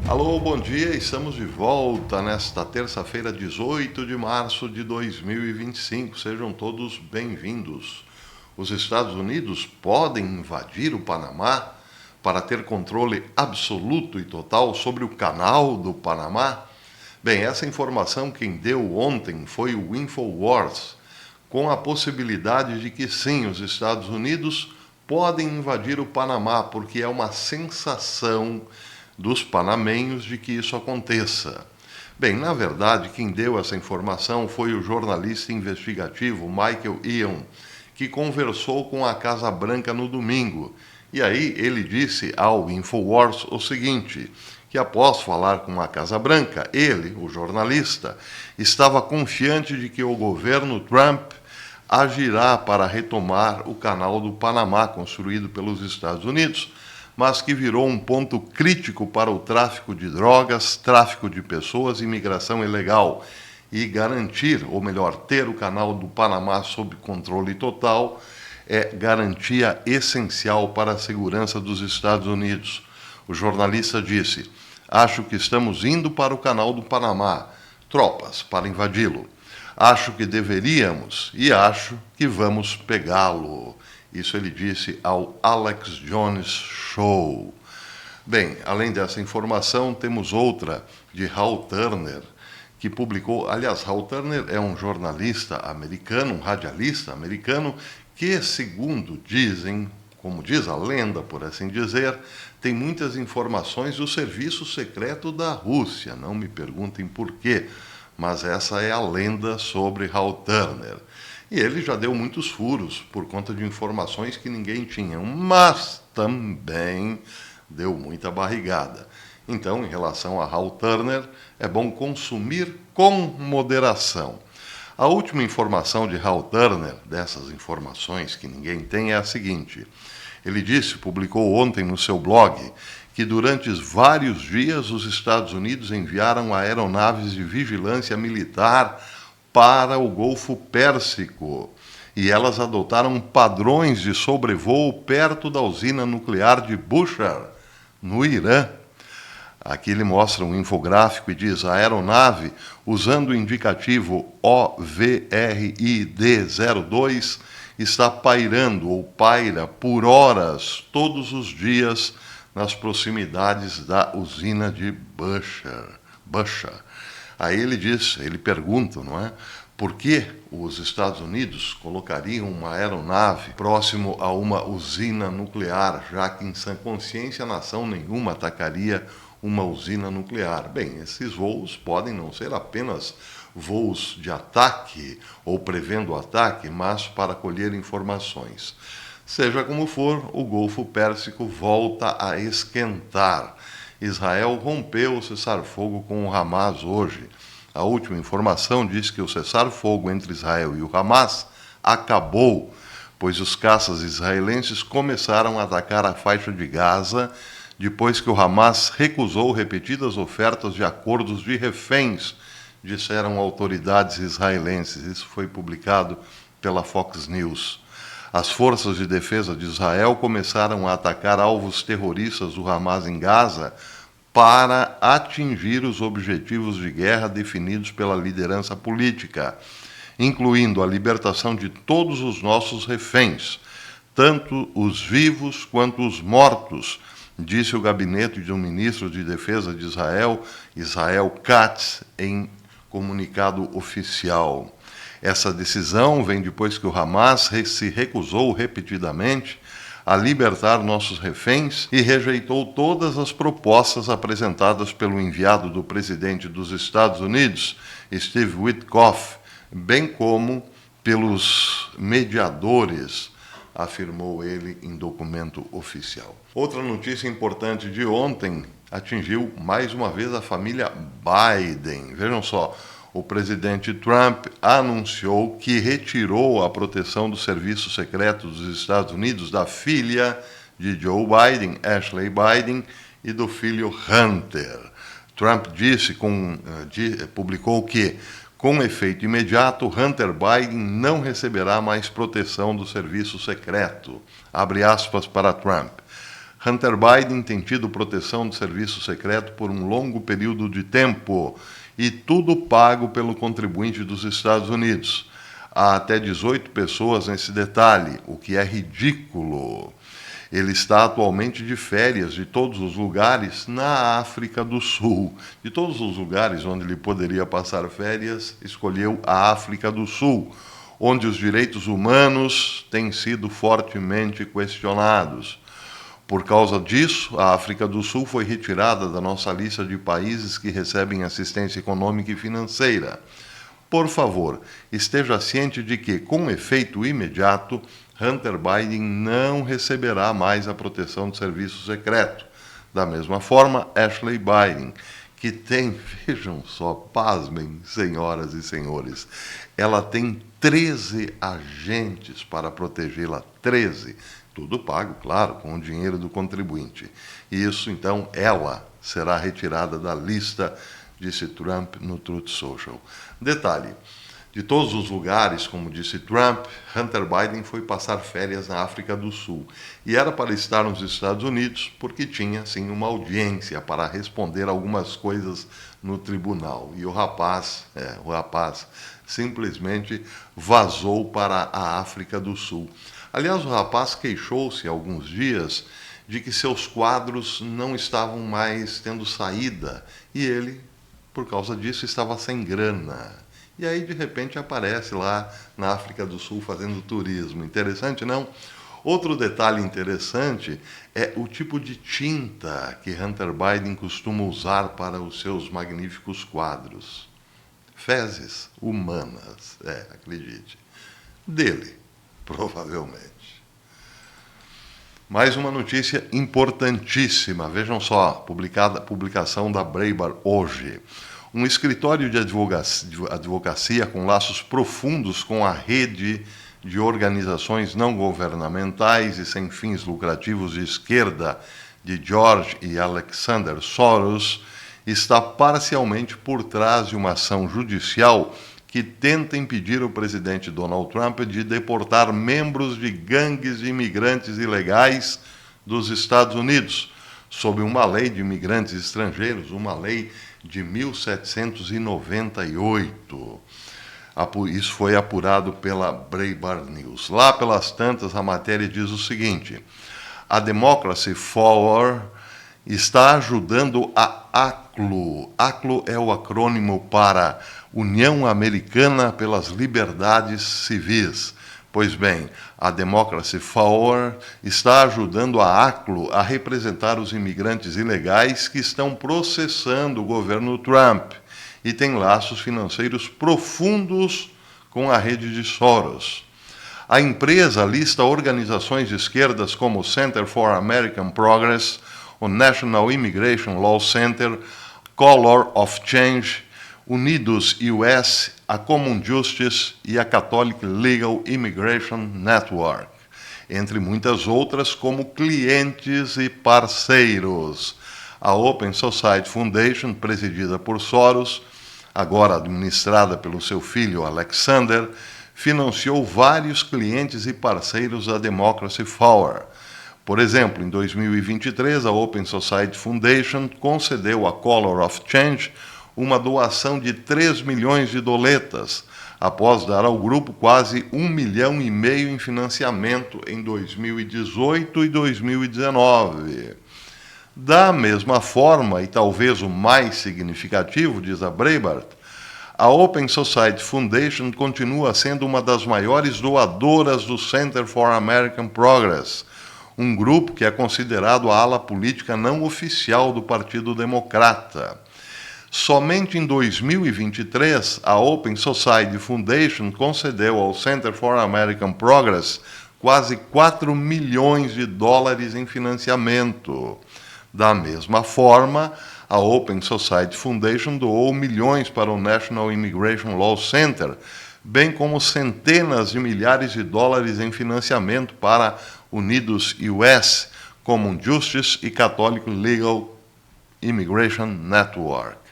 Alô, bom dia, estamos de volta nesta terça-feira, 18 de março de 2025. Sejam todos bem-vindos. Os Estados Unidos podem invadir o Panamá para ter controle absoluto e total sobre o canal do Panamá? Bem, essa informação quem deu ontem foi o InfoWars, com a possibilidade de que sim, os Estados Unidos podem invadir o Panamá, porque é uma sensação dos panamenhos de que isso aconteça. Bem, na verdade, quem deu essa informação foi o jornalista investigativo Michael Ian, que conversou com a Casa Branca no domingo. E aí ele disse ao InfoWars o seguinte, que após falar com a Casa Branca, ele, o jornalista, estava confiante de que o governo Trump agirá para retomar o canal do Panamá construído pelos Estados Unidos, mas que virou um ponto crítico para o tráfico de drogas, tráfico de pessoas e imigração ilegal. E garantir, ou melhor, ter o canal do Panamá sob controle total é garantia essencial para a segurança dos Estados Unidos. O jornalista disse: acho que estamos indo para o canal do Panamá, tropas para invadi-lo. Acho que deveríamos e acho que vamos pegá-lo. Isso ele disse ao Alex Jones Show. Bem, além dessa informação, temos outra de Hal Turner, que publicou... Aliás, Hal Turner é um jornalista americano, um radialista americano, que, segundo dizem, como diz a lenda, por assim dizer, tem muitas informações do serviço secreto da Rússia. Não me perguntem por quê, mas essa é a lenda sobre Hal Turner. E ele já deu muitos furos por conta de informações que ninguém tinha, mas também deu muita barrigada. Então, em relação a Hal Turner, é bom consumir com moderação. A última informação de Hal Turner, dessas informações que ninguém tem, é a seguinte. Ele disse, publicou ontem no seu blog, que durante vários dias os Estados Unidos enviaram aeronaves de vigilância militar para o Golfo Pérsico, e elas adotaram padrões de sobrevoo perto da usina nuclear de Bushehr, no Irã. Aqui ele mostra um infográfico e diz: a aeronave, usando o indicativo OVRID-02, está pairando ou paira por horas todos os dias nas proximidades da usina de Bushehr. Aí ele diz, ele pergunta, não é? Por que os Estados Unidos colocariam uma aeronave próximo a uma usina nuclear, já que em sã consciência nação nenhuma atacaria uma usina nuclear? Bem, esses voos podem não ser apenas voos de ataque ou prevendo o ataque, mas para colher informações. Seja como for, o Golfo Pérsico volta a esquentar. Israel rompeu o cessar-fogo com o Hamas hoje. A última informação diz que o cessar-fogo entre Israel e o Hamas acabou, pois os caças israelenses começaram a atacar a faixa de Gaza depois que o Hamas recusou repetidas ofertas de acordos de reféns, disseram autoridades israelenses. Isso foi publicado pela Fox News. As forças de defesa de Israel começaram a atacar alvos terroristas do Hamas em Gaza para atingir os objetivos de guerra definidos pela liderança política, incluindo a libertação de todos os nossos reféns, tanto os vivos quanto os mortos, disse o gabinete do ministro de Defesa de Israel, Israel Katz, em comunicado oficial. Essa decisão vem depois que o Hamas se recusou repetidamente a libertar nossos reféns e rejeitou todas as propostas apresentadas pelo enviado do presidente dos Estados Unidos, Steve Witkoff, bem como pelos mediadores, afirmou ele em documento oficial. Outra notícia importante de ontem atingiu mais uma vez a família Biden. Vejam só, o presidente Trump anunciou que retirou a proteção do serviço secreto dos Estados Unidos da filha de Joe Biden, Ashley Biden, e do filho Hunter. Trump publicou que, com efeito imediato, Hunter Biden não receberá mais proteção do serviço secreto. Abre aspas para Trump. Hunter Biden tem tido proteção do serviço secreto por um longo período de tempo e tudo pago pelo contribuinte dos Estados Unidos. Há até 18 pessoas nesse detalhe, o que é ridículo. Ele está atualmente de férias de todos os lugares na África do Sul. De todos os lugares onde ele poderia passar férias, escolheu a África do Sul, onde os direitos humanos têm sido fortemente questionados. Por causa disso, a África do Sul foi retirada da nossa lista de países que recebem assistência econômica e financeira. Por favor, esteja ciente de que, com efeito imediato, Hunter Biden não receberá mais a proteção do serviço secreto. Da mesma forma, Ashley Biden, que tem, vejam só, pasmem, senhoras e senhores, ela tem 13 agentes para protegê-la, 13. Tudo pago, claro, com o dinheiro do contribuinte. E isso, então, ela será retirada da lista, disse Trump no Truth Social. Detalhe, de todos os lugares, como disse Trump, Hunter Biden foi passar férias na África do Sul. E era para estar nos Estados Unidos, porque tinha, sim, uma audiência para responder algumas coisas no tribunal. E o rapaz simplesmente vazou para a África do Sul. Aliás, o rapaz queixou-se há alguns dias de que seus quadros não estavam mais tendo saída. E ele, por causa disso, estava sem grana. E aí, de repente, aparece lá na África do Sul fazendo turismo. Interessante, não? Outro detalhe interessante é o tipo de tinta que Hunter Biden costuma usar para os seus magníficos quadros. Fezes humanas, acredite. Dele, provavelmente. Mais uma notícia importantíssima. Vejam só, publicação da Breitbart hoje. Um escritório de advocacia com laços profundos com a rede de organizações não governamentais e sem fins lucrativos de esquerda de George e Alexander Soros está parcialmente por trás de uma ação judicial que tenta impedir o presidente Donald Trump de deportar membros de gangues de imigrantes ilegais dos Estados Unidos, sob uma lei de imigrantes estrangeiros, uma lei de 1798. Isso foi apurado pela Breitbart News. Lá pelas tantas, a matéria diz o seguinte: a Democracy Forward está ajudando a ACLU. ACLU é o acrônimo para União Americana pelas Liberdades Civis. Pois bem, a Democracy Forward está ajudando a ACLU a representar os imigrantes ilegais que estão processando o governo Trump e tem laços financeiros profundos com a rede de Soros. A empresa lista organizações de esquerdas como o Center for American Progress, o National Immigration Law Center, Color of Change, Unidos US, a Common Justice e a Catholic Legal Immigration Network, entre muitas outras como clientes e parceiros. A Open Society Foundation, presidida por Soros, agora administrada pelo seu filho Alexander, financiou vários clientes e parceiros da Democracy Forward. Por exemplo, em 2023, a Open Society Foundation concedeu a Color of Change uma doação de 3 milhões de doletas, após dar ao grupo quase 1,5 milhão em financiamento em 2018 e 2019. Da mesma forma, e talvez o mais significativo, diz a Breitbart, a Open Society Foundation continua sendo uma das maiores doadoras do Center for American Progress, um grupo que é considerado a ala política não oficial do Partido Democrata. Somente em 2023, a Open Society Foundation concedeu ao Center for American Progress quase 4 milhões de dólares em financiamento. Da mesma forma, a Open Society Foundation doou milhões para o National Immigration Law Center, bem como centenas de milhares de dólares em financiamento para Unidos US, Common Justice e Catholic Legal Immigration Network.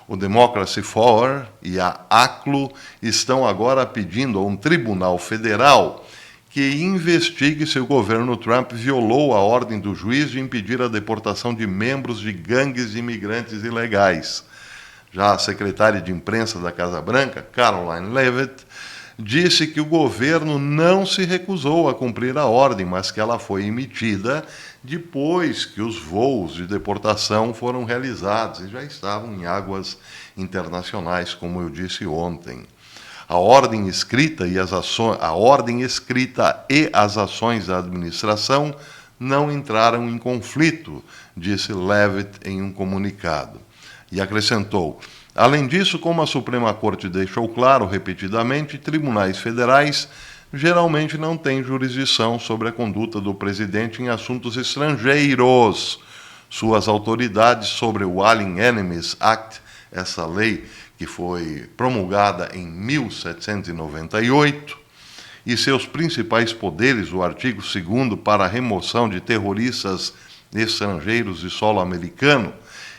O Democracy Forward e a ACLU estão agora pedindo a um tribunal federal que investigue se o governo Trump violou a ordem do juiz de impedir a deportação de membros de gangues de imigrantes ilegais. Já a secretária de imprensa da Casa Branca, Karoline Leavitt, disse que o governo não se recusou a cumprir a ordem, mas que ela foi emitida depois que os voos de deportação foram realizados e já estavam em águas internacionais, como eu disse ontem. A ordem escrita e as ações da administração não entraram em conflito, disse Leavitt em um comunicado. E acrescentou: além disso, como a Suprema Corte deixou claro repetidamente, tribunais federais geralmente não têm jurisdição sobre a conduta do presidente em assuntos estrangeiros. Suas autoridades sobre o Alien Enemies Act, essa lei que foi promulgada em 1798, e seus principais poderes, o artigo 2º para a remoção de terroristas estrangeiros de solo americano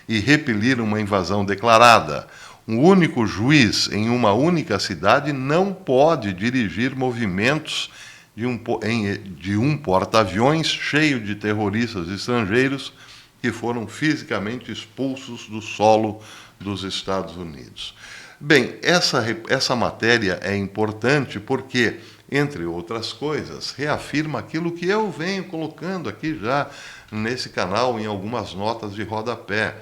e repelir uma invasão declarada. Um único juiz em uma única cidade não pode dirigir movimentos de um porta-aviões cheio de terroristas estrangeiros que foram fisicamente expulsos do solo dos Estados Unidos. Bem, essa matéria é importante porque, entre outras coisas, reafirma aquilo que eu venho colocando aqui já nesse canal em algumas notas de rodapé.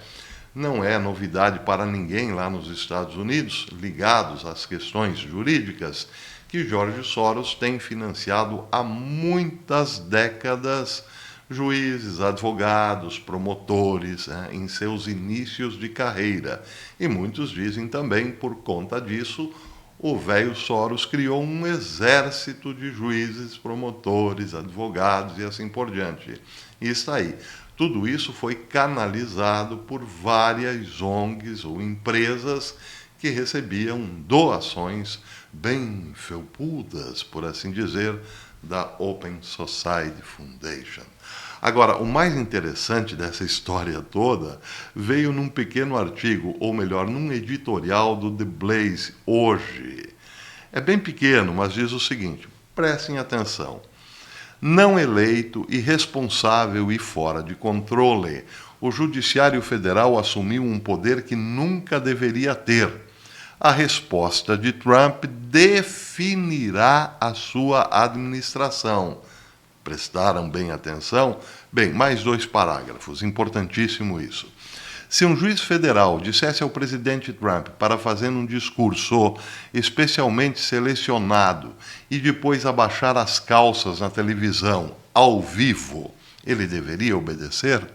Não é novidade para ninguém lá nos Estados Unidos, ligados às questões jurídicas, que George Soros tem financiado há muitas décadas juízes, advogados, promotores, em seus inícios de carreira. E muitos dizem também, por conta disso, o velho Soros criou um exército de juízes, promotores, advogados e assim por diante. E está aí. Tudo isso foi canalizado por várias ONGs ou empresas que recebiam doações bem felpudas, por assim dizer, da Open Society Foundation. Agora, o mais interessante dessa história toda veio num pequeno artigo, ou melhor, num editorial do The Blaze hoje. É bem pequeno, mas diz o seguinte: prestem atenção. Não eleito, irresponsável e fora de controle, o Judiciário Federal assumiu um poder que nunca deveria ter. A resposta de Trump definirá a sua administração. Prestaram bem atenção? Bem, mais 2 parágrafos, importantíssimo isso. Se um juiz federal dissesse ao presidente Trump para fazer um discurso especialmente selecionado e depois abaixar as calças na televisão, ao vivo, ele deveria obedecer?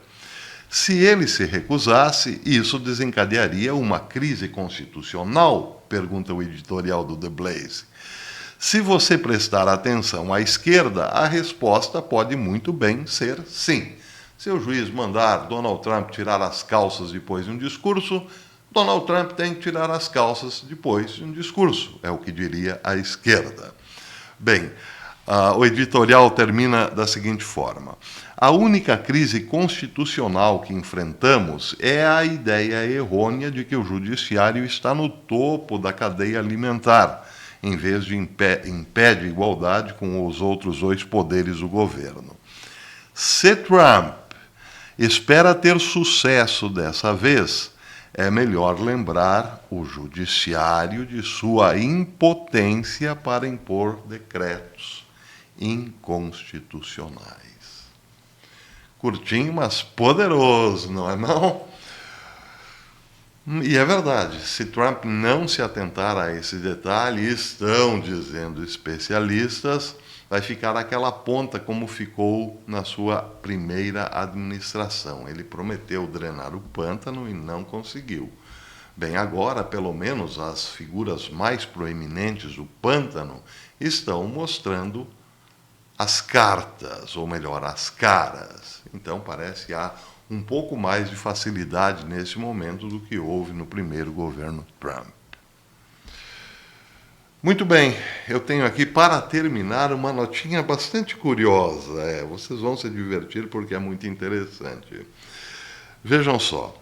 Se ele se recusasse, isso desencadearia uma crise constitucional? Pergunta o editorial do The Blaze. Se você prestar atenção à esquerda, a resposta pode muito bem ser sim. Se o juiz mandar Donald Trump tirar as calças depois de um discurso, Donald Trump tem que tirar as calças depois de um discurso, é o que diria a esquerda. Bem, o editorial termina da seguinte forma: a única crise constitucional que enfrentamos é a ideia errônea de que o judiciário está no topo da cadeia alimentar, em vez de impede igualdade com os outros 2 poderes do governo. Se Trump espera ter sucesso dessa vez, é melhor lembrar o judiciário de sua impotência para impor decretos inconstitucionais. Curtinho, mas poderoso, não é não? E é verdade, se Trump não se atentar a esse detalhe, estão dizendo especialistas, vai ficar aquela ponta como ficou na sua primeira administração. Ele prometeu drenar o pântano e não conseguiu. Bem, agora, pelo menos, as figuras mais proeminentes do pântano estão mostrando as cartas, ou melhor, as caras. Então, parece que há um pouco mais de facilidade nesse momento do que houve no primeiro governo Trump. Muito bem, eu tenho aqui para terminar uma notinha bastante curiosa. Vocês vão se divertir porque é muito interessante. Vejam só,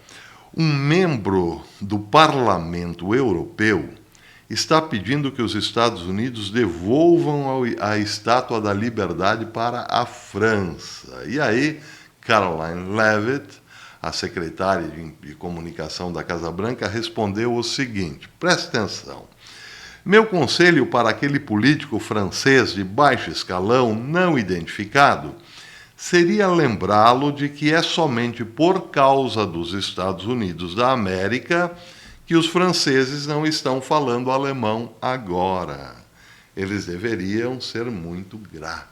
um membro do Parlamento Europeu está pedindo que os Estados Unidos devolvam a Estátua da Liberdade para a França. E aí, Caroline Leavitt, a secretária de comunicação da Casa Branca, respondeu o seguinte: preste atenção. Meu conselho para aquele político francês de baixo escalão não identificado seria lembrá-lo de que é somente por causa dos Estados Unidos da América que os franceses não estão falando alemão agora. Eles deveriam ser muito gratos.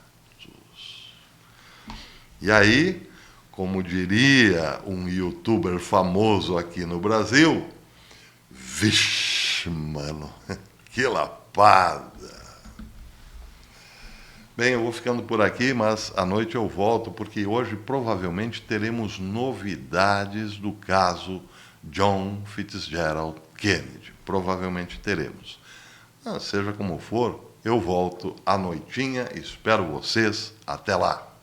E aí, como diria um youtuber famoso aqui no Brasil, vixe, mano, que lapada. Bem, eu vou ficando por aqui, mas à noite eu volto, porque hoje provavelmente teremos novidades do caso John Fitzgerald Kennedy. Provavelmente teremos. Seja como for, eu volto à noitinha, espero vocês. Até lá!